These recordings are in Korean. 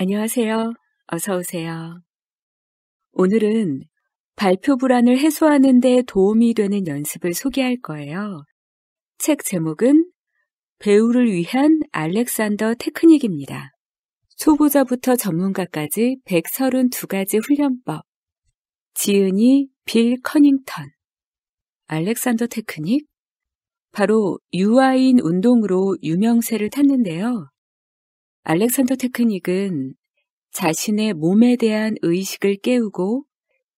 안녕하세요. 어서 오세요. 오늘은 발표 불안을 해소하는 데 도움이 되는 연습을 소개할 거예요. 책 제목은 배우를 위한 알렉산더 테크닉입니다. 초보자부터 전문가까지 132가지 훈련법. 지은이 빌 커닝턴. 알렉산더 테크닉? 바로 유아인 운동으로 유명세를 탔는데요. 알렉산더 테크닉은 자신의 몸에 대한 의식을 깨우고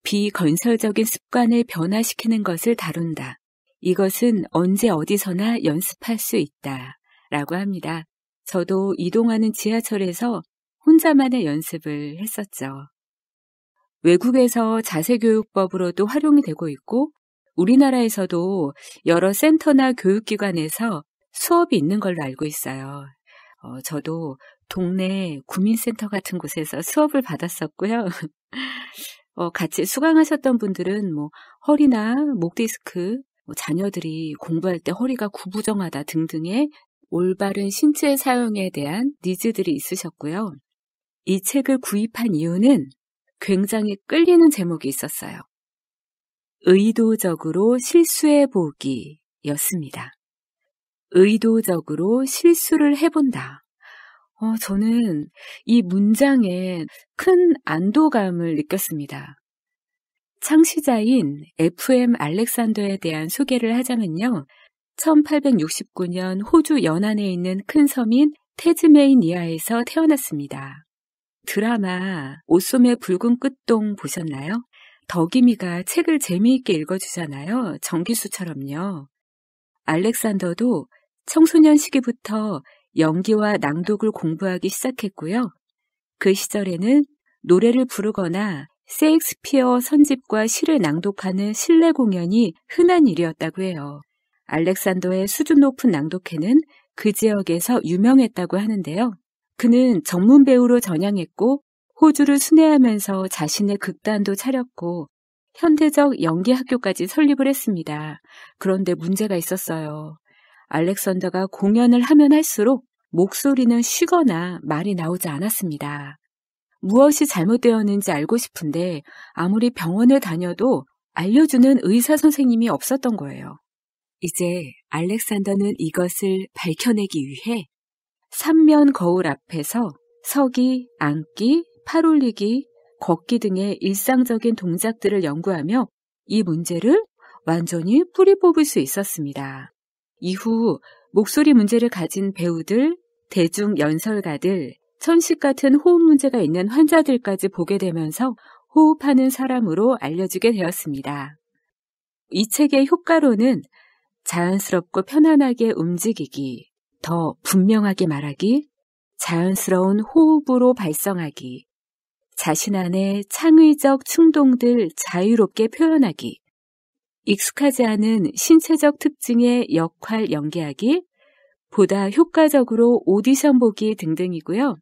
비건설적인 습관을 변화시키는 것을 다룬다. 이것은 언제 어디서나 연습할 수 있다. 라고 합니다. 저도 이동하는 지하철에서 혼자만의 연습을 했었죠. 외국에서 자세교육법으로도 활용이 되고 있고 우리나라에서도 여러 센터나 교육기관에서 수업이 있는 걸로 알고 있어요. 저도 동네 구민센터 같은 곳에서 수업을 받았었고요. 같이 수강하셨던 분들은 허리나 목 디스크, 자녀들이 공부할 때 허리가 구부정하다 등등의 올바른 신체 사용에 대한 니즈들이 있으셨고요. 이 책을 구입한 이유는 굉장히 끌리는 제목이 있었어요. 의도적으로 실수해보기 였습니다. 의도적으로 실수를 해본다. 저는 이 문장에 큰 안도감을 느꼈습니다. 창시자인 FM 알렉산더에 대한 소개를 하자면요. 1869년 호주 연안에 있는 큰 섬인 태즈메이니아에서 태어났습니다. 드라마 오솜의 붉은 끝동 보셨나요? 덕이미가 책을 재미있게 읽어주잖아요. 정기수처럼요. 알렉산더도 청소년 시기부터 연기와 낭독을 공부하기 시작했고요. 그 시절에는 노래를 부르거나 셰익스피어 선집과 시를 낭독하는 실내 공연이 흔한 일이었다고 해요. 알렉산더의 수준 높은 낭독회는 그 지역에서 유명했다고 하는데요. 그는 전문 배우로 전향했고 호주를 순회하면서 자신의 극단도 차렸고 현대적 연기 학교까지 설립을 했습니다. 그런데 문제가 있었어요. 알렉산더가 공연을 하면 할수록 목소리는 쉬거나 말이 나오지 않았습니다. 무엇이 잘못되었는지 알고 싶은데 아무리 병원을 다녀도 알려주는 의사 선생님이 없었던 거예요. 이제 알렉산더는 이것을 밝혀내기 위해 삼면 거울 앞에서 서기, 앉기, 팔 올리기, 걷기 등의 일상적인 동작들을 연구하며 이 문제를 완전히 뿌리 뽑을 수 있었습니다. 이후 목소리 문제를 가진 배우들, 대중 연설가들, 천식 같은 호흡 문제가 있는 환자들까지 보게 되면서 호흡하는 사람으로 알려지게 되었습니다. 이 책의 효과로는 자연스럽고 편안하게 움직이기, 더 분명하게 말하기, 자연스러운 호흡으로 발성하기, 자신 안의 창의적 충동들 자유롭게 표현하기, 익숙하지 않은 신체적 특징의 역할 연기하기, 보다 효과적으로 오디션 보기 등등이고요.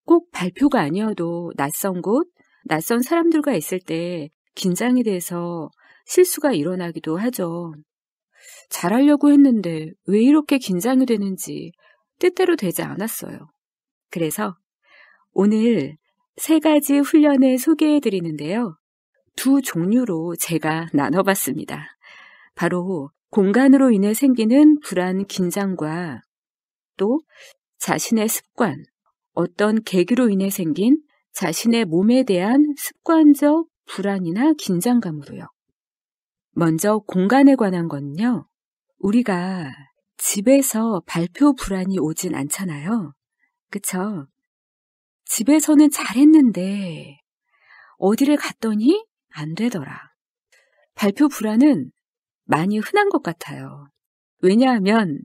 꼭 발표가 아니어도 낯선 곳, 낯선 사람들과 있을 때 긴장이 돼서 실수가 일어나기도 하죠. 잘하려고 했는데 왜 이렇게 긴장이 되는지 뜻대로 되지 않았어요. 그래서 오늘 3가지 훈련을 소개해 드리는데요. 2 종류로 제가 나눠봤습니다. 바로 공간으로 인해 생기는 불안, 긴장과 또 자신의 습관, 어떤 계기로 인해 생긴 자신의 몸에 대한 습관적 불안이나 긴장감으로요. 먼저 공간에 관한 건요. 우리가 집에서 발표 불안이 오진 않잖아요. 그쵸? 집에서는 잘했는데 어디를 갔더니 안 되더라. 발표 불안은 많이 흔한 것 같아요. 왜냐하면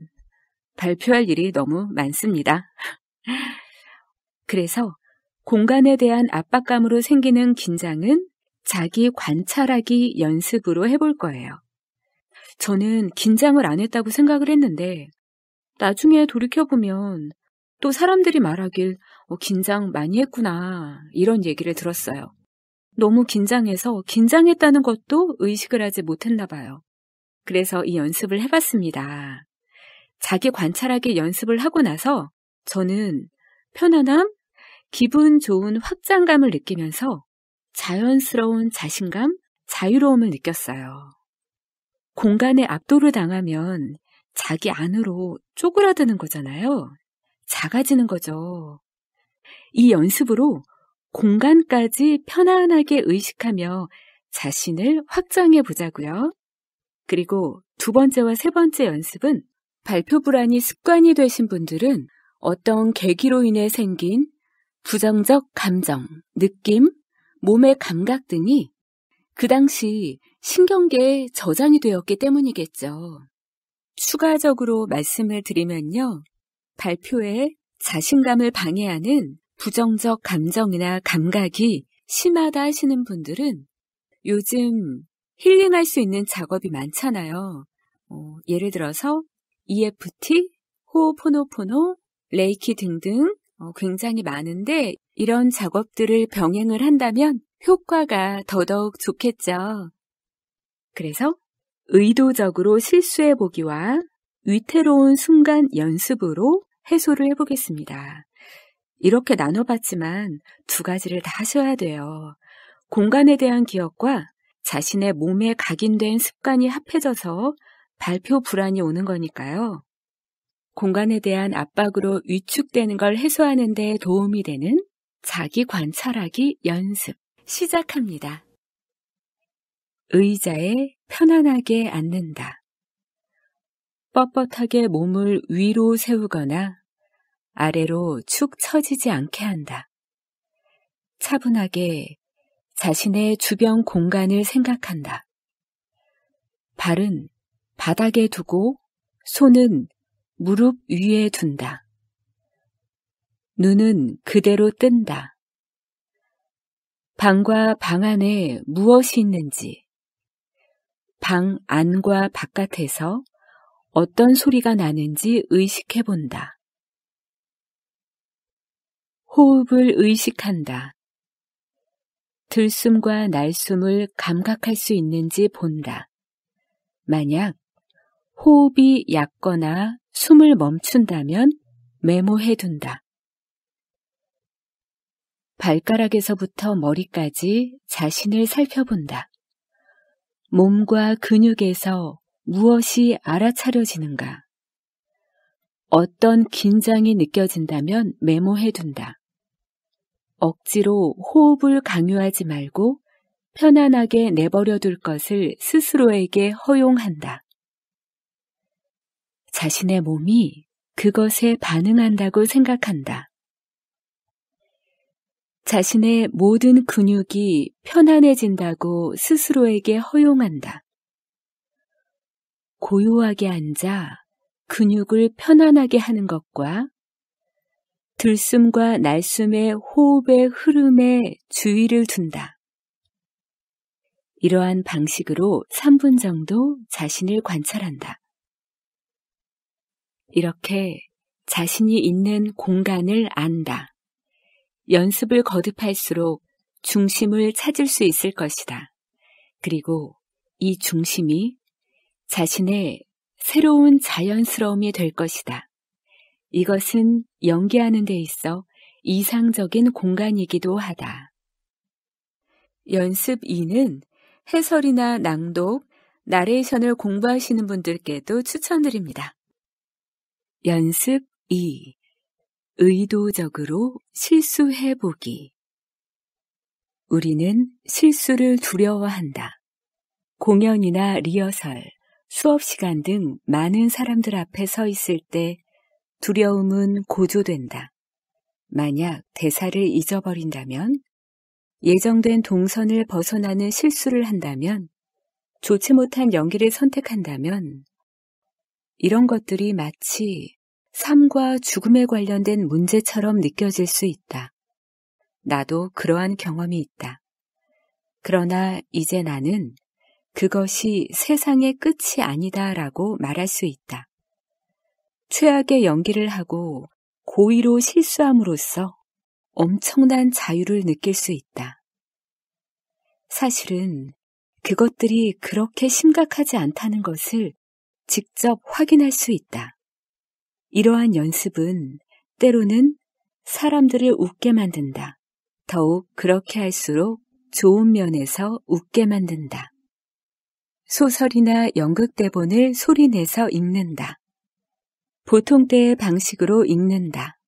발표할 일이 너무 많습니다. 그래서 공간에 대한 압박감으로 생기는 긴장은 자기 관찰하기 연습으로 해볼 거예요. 저는 긴장을 안 했다고 생각을 했는데 나중에 돌이켜보면 또 사람들이 말하길 긴장 많이 했구나 이런 얘기를 들었어요. 너무 긴장해서 긴장했다는 것도 의식을 하지 못했나 봐요. 그래서 이 연습을 해봤습니다. 자기 관찰하기 연습을 하고 나서 저는 편안함, 기분 좋은 확장감을 느끼면서 자연스러운 자신감, 자유로움을 느꼈어요. 공간에 압도를 당하면 자기 안으로 쪼그라드는 거잖아요. 작아지는 거죠. 이 연습으로 공간까지 편안하게 의식하며 자신을 확장해 보자고요. 그리고 두 번째와 세 번째 연습은 발표 불안이 습관이 되신 분들은 어떤 계기로 인해 생긴 부정적 감정, 느낌, 몸의 감각 등이 그 당시 신경계에 저장이 되었기 때문이겠죠. 추가적으로 말씀을 드리면요. 발표에 자신감을 방해하는 부정적 감정이나 감각이 심하다 하시는 분들은 요즘 힐링할 수 있는 작업이 많잖아요. 예를 들어서 EFT, 호호포노포노, 레이키 등등 굉장히 많은데 이런 작업들을 병행을 한다면 효과가 더더욱 좋겠죠. 그래서 의도적으로 실수해 보기와 위태로운 순간 연습으로 해소를 해보겠습니다. 이렇게 나눠봤지만 두 가지를 다 하셔야 돼요. 공간에 대한 기억과 자신의 몸에 각인된 습관이 합해져서 발표 불안이 오는 거니까요. 공간에 대한 압박으로 위축되는 걸 해소하는 데 도움이 되는 자기 관찰하기 연습 시작합니다. 의자에 편안하게 앉는다. 뻣뻣하게 몸을 위로 세우거나 아래로 축 처지지 않게 한다. 차분하게 자신의 주변 공간을 생각한다. 발은 바닥에 두고 손은 무릎 위에 둔다. 눈은 그대로 뜬다. 방과 방 안에 무엇이 있는지, 방 안과 바깥에서 어떤 소리가 나는지 의식해 본다. 호흡을 의식한다. 들숨과 날숨을 감각할 수 있는지 본다. 만약 호흡이 얕거나 숨을 멈춘다면 메모해 둔다. 발가락에서부터 머리까지 자신을 살펴본다. 몸과 근육에서 무엇이 알아차려지는가? 어떤 긴장이 느껴진다면 메모해 둔다. 억지로 호흡을 강요하지 말고 편안하게 내버려 둘 것을 스스로에게 허용한다. 자신의 몸이 그것에 반응한다고 생각한다. 자신의 모든 근육이 편안해진다고 스스로에게 허용한다. 고요하게 앉아 근육을 편안하게 하는 것과 들숨과 날숨의 호흡의 흐름에 주의를 둔다. 이러한 방식으로 3분 정도 자신을 관찰한다. 이렇게 자신이 있는 공간을 안다. 연습을 거듭할수록 중심을 찾을 수 있을 것이다. 그리고 이 중심이 자신의 새로운 자연스러움이 될 것이다. 이것은 연기하는 데 있어 이상적인 공간이기도 하다. 연습 2는 해설이나 낭독, 나레이션을 공부하시는 분들께도 추천드립니다. 연습 2. 의도적으로 실수해보기. 우리는 실수를 두려워한다. 공연이나 리허설, 수업 시간 등 많은 사람들 앞에 서 있을 때 두려움은 고조된다. 만약 대사를 잊어버린다면, 예정된 동선을 벗어나는 실수를 한다면, 좋지 못한 연기를 선택한다면, 이런 것들이 마치 삶과 죽음에 관련된 문제처럼 느껴질 수 있다. 나도 그러한 경험이 있다. 그러나 이제 나는 그것이 세상의 끝이 아니다라고 말할 수 있다. 최악의 연기를 하고 고의로 실수함으로써 엄청난 자유를 느낄 수 있다. 사실은 그것들이 그렇게 심각하지 않다는 것을 직접 확인할 수 있다. 이러한 연습은 때로는 사람들을 웃게 만든다. 더욱 그렇게 할수록 좋은 면에서 웃게 만든다. 소설이나 연극 대본을 소리내서 읽는다. 보통 때의 방식으로 읽는다.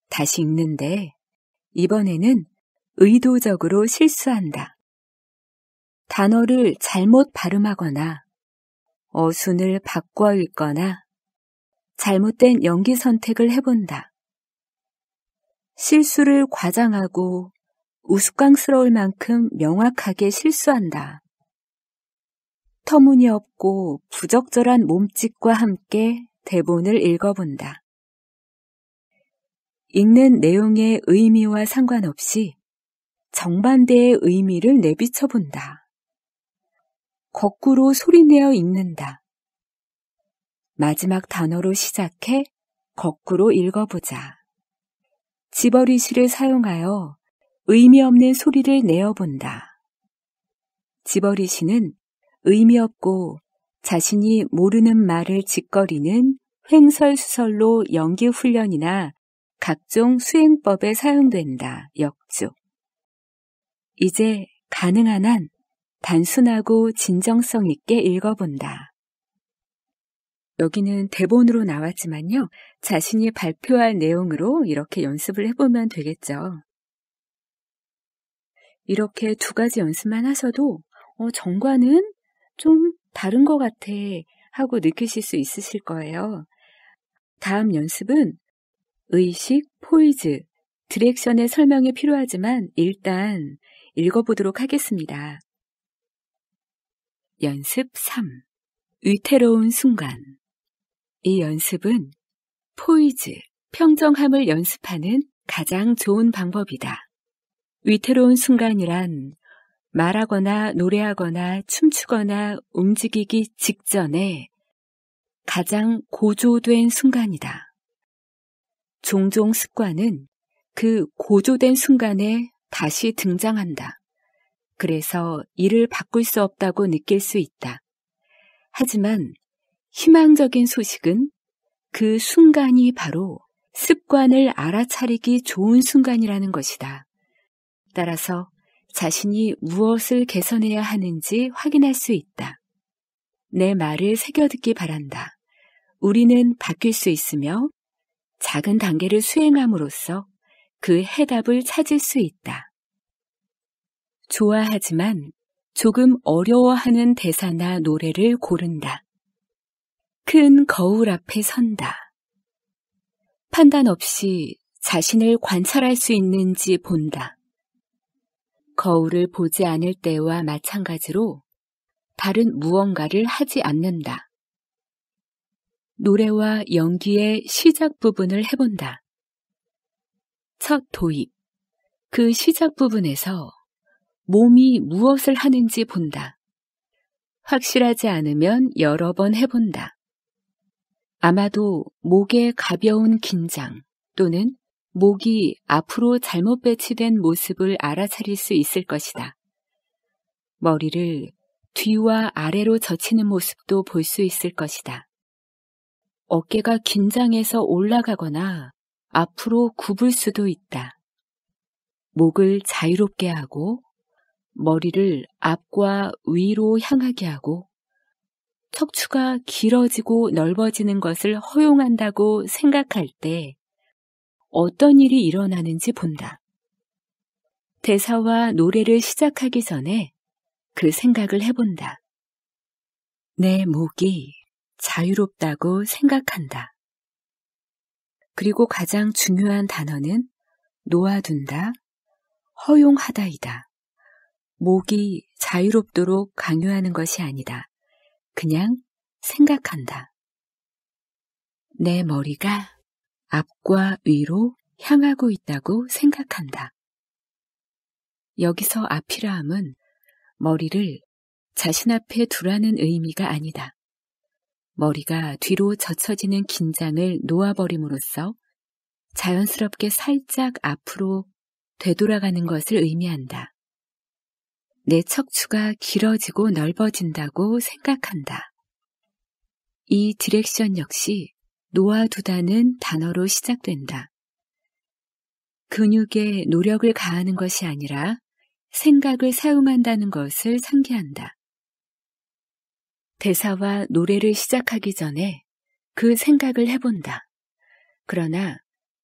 다시 읽는데 이번에는 의도적으로 실수한다. 단어를 잘못 발음하거나 어순을 바꿔 읽거나 잘못된 연기 선택을 해본다. 실수를 과장하고 우스꽝스러울 만큼 명확하게 실수한다. 터무니없고 부적절한 몸짓과 함께 대본을 읽어본다. 읽는 내용의 의미와 상관없이 정반대의 의미를 내비쳐본다. 거꾸로 소리내어 읽는다. 마지막 단어로 시작해 거꾸로 읽어보자. 집어리시를 사용하여 의미 없는 소리를 내어본다. 집어리시는 의미 없고 자신이 모르는 말을 짓거리는 횡설수설로 연기 훈련이나 각종 수행법에 사용된다. 역주. 이제 가능한 한 단순하고 진정성 있게 읽어본다. 여기는 대본으로 나왔지만요. 자신이 발표할 내용으로 이렇게 연습을 해보면 되겠죠. 이렇게 두 가지 연습만 하셔도 정과는 좀 다른 것 같아 하고 느끼실 수 있으실 거예요. 다음 연습은 의식, 포이즈, 디렉션의 설명이 필요하지만 일단 읽어보도록 하겠습니다. 연습 3. 위태로운 순간. 이 연습은 포이즈, 평정함을 연습하는 가장 좋은 방법이다. 위태로운 순간이란 말하거나 노래하거나 춤추거나 움직이기 직전에 가장 고조된 순간이다. 종종 습관은 그 고조된 순간에 다시 등장한다. 그래서 이를 바꿀 수 없다고 느낄 수 있다. 하지만 희망적인 소식은 그 순간이 바로 습관을 알아차리기 좋은 순간이라는 것이다. 따라서 자신이 무엇을 개선해야 하는지 확인할 수 있다. 내 말을 새겨듣기 바란다. 우리는 바뀔 수 있으며 작은 단계를 수행함으로써 그 해답을 찾을 수 있다. 좋아하지만 조금 어려워하는 대사나 노래를 고른다. 큰 거울 앞에 선다. 판단 없이 자신을 관찰할 수 있는지 본다. 거울을 보지 않을 때와 마찬가지로 다른 무언가를 하지 않는다. 노래와 연기의 시작 부분을 해본다. 첫 도입, 그 시작 부분에서 몸이 무엇을 하는지 본다. 확실하지 않으면 여러 번 해본다. 아마도 목에 가벼운 긴장 또는 목이 앞으로 잘못 배치된 모습을 알아차릴 수 있을 것이다. 머리를 뒤와 아래로 젖히는 모습도 볼 수 있을 것이다. 어깨가 긴장해서 올라가거나 앞으로 굽을 수도 있다. 목을 자유롭게 하고 머리를 앞과 위로 향하게 하고 척추가 길어지고 넓어지는 것을 허용한다고 생각할 때 어떤 일이 일어나는지 본다. 대사와 노래를 시작하기 전에 그 생각을 해본다. 내 목이 자유롭다고 생각한다. 그리고 가장 중요한 단어는 놓아둔다, 허용하다이다. 목이 자유롭도록 강요하는 것이 아니다. 그냥 생각한다. 내 머리가 앞과 위로 향하고 있다고 생각한다. 여기서 앞이라 함은 머리를 자신 앞에 두라는 의미가 아니다. 머리가 뒤로 젖혀지는 긴장을 놓아버림으로써 자연스럽게 살짝 앞으로 되돌아가는 것을 의미한다. 내 척추가 길어지고 넓어진다고 생각한다. 이 디렉션 역시 놓아두다는 단어로 시작된다. 근육에 노력을 가하는 것이 아니라 생각을 사용한다는 것을 상기한다. 대사와 노래를 시작하기 전에 그 생각을 해본다. 그러나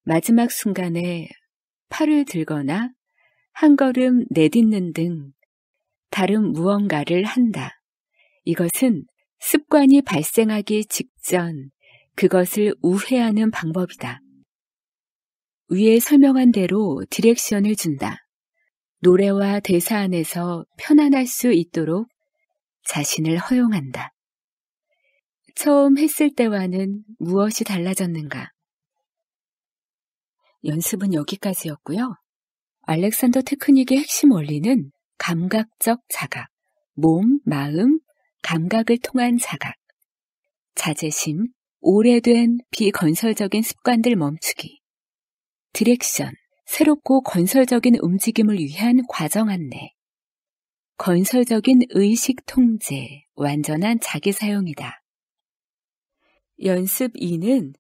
마지막 순간에 팔을 들거나 한 걸음 내딛는 등 다른 무언가를 한다. 이것은 습관이 발생하기 직전 그것을 우회하는 방법이다. 위에 설명한 대로 디렉션을 준다. 노래와 대사 안에서 편안할 수 있도록 자신을 허용한다. 처음 했을 때와는 무엇이 달라졌는가? 연습은 여기까지였고요. 알렉산더 테크닉의 핵심 원리는 감각적 자각, 몸, 마음, 감각을 통한 자각, 자제심, 오래된 비건설적인 습관들 멈추기, 디렉션, 새롭고 건설적인 움직임을 위한 과정 안내, 건설적인 의식 통제, 완전한 자기 사용이다. 연습 2는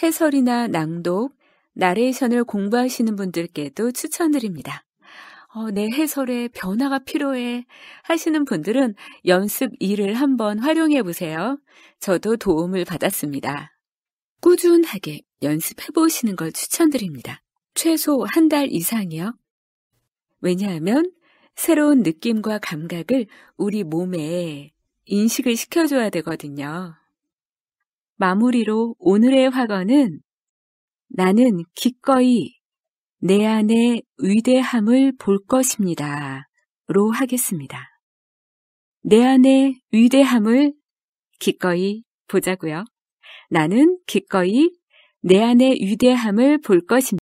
해설이나 낭독, 나레이션을 공부하시는 분들께도 추천드립니다. 내 해설에 변화가 필요해 하시는 분들은 연습 2를 한번 활용해 보세요. 저도 도움을 받았습니다. 꾸준하게 연습해 보시는 걸 추천드립니다. 최소 한 달 이상이요. 왜냐하면 새로운 느낌과 감각을 우리 몸에 인식을 시켜줘야 되거든요. 마무리로 오늘의 화건은 나는 기꺼이 내 안의 위대함을 볼 것입니다. 로 하겠습니다. 내 안의 위대함을 기꺼이 보자고요. 나는 기꺼이 내 안의 위대함을 볼 것입니다.